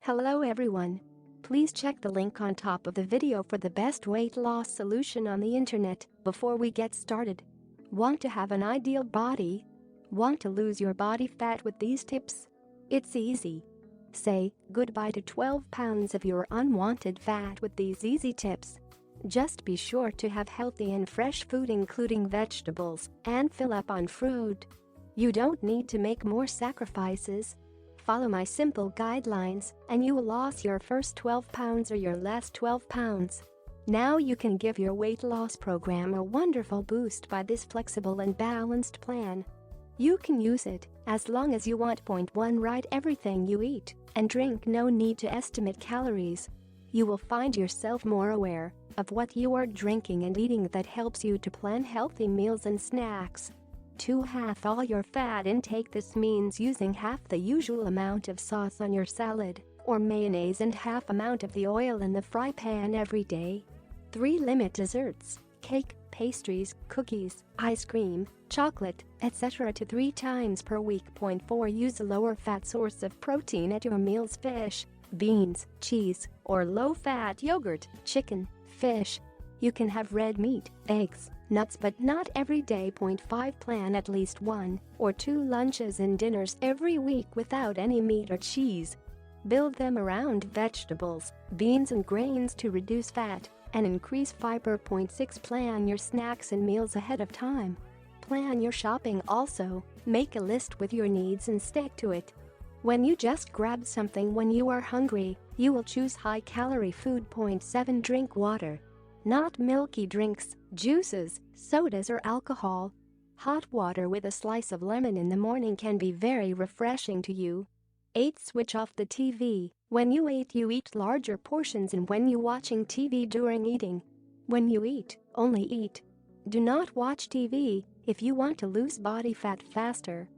Hello everyone. Please check the link on top of the video for the best weight loss solution on the internet. Before we get started, want to have an ideal body? Want to lose your body fat with these tips? It's easy. Say goodbye to 12 pounds of your unwanted fat with these easy tips. Just be sure to have healthy and fresh food including vegetables and fill up on fruit. You don't need to make more sacrifices. Follow my simple guidelines and you will lose your first 12 pounds or your last 12 pounds. Now you can give your weight loss program a wonderful boost by this flexible and balanced plan. You can use it as long as you want. Point 1. Write everything you eat and drink. No need to estimate calories. You will find yourself more aware of what you are drinking and eating. That helps you to plan healthy meals and snacks. 2. Half all your fat intake. This means using half the usual amount of sauce on your salad or mayonnaise and half amount of the oil in the fry pan every day. 3. Limit desserts, cake, pastries, cookies, ice cream, chocolate, etc. to 3 times per week. Point 4. Use a lower fat source of protein at your meals. Fish, beans, cheese, or low-fat yogurt, chicken, fish. You can have red meat, eggs, nuts, but not every day. Point 5. Plan at least 1 or 2 lunches and dinners every week without any meat or cheese. Build them around vegetables, beans and grains to reduce fat and increase fiber. Point 6. Plan your snacks and meals ahead of time. Plan your shopping also. Make a list with your needs and stick to it. When you just grab something when you are hungry, you will choose high-calorie food. Point 7. Drink water, not milky drinks, juices, sodas or alcohol. Hot water with a slice of lemon in the morning can be very refreshing to you. 8. Switch off the TV. When you eat larger portions, and when you watching TV during eating. When you eat, only eat. Do not watch TV if you want to lose body fat faster.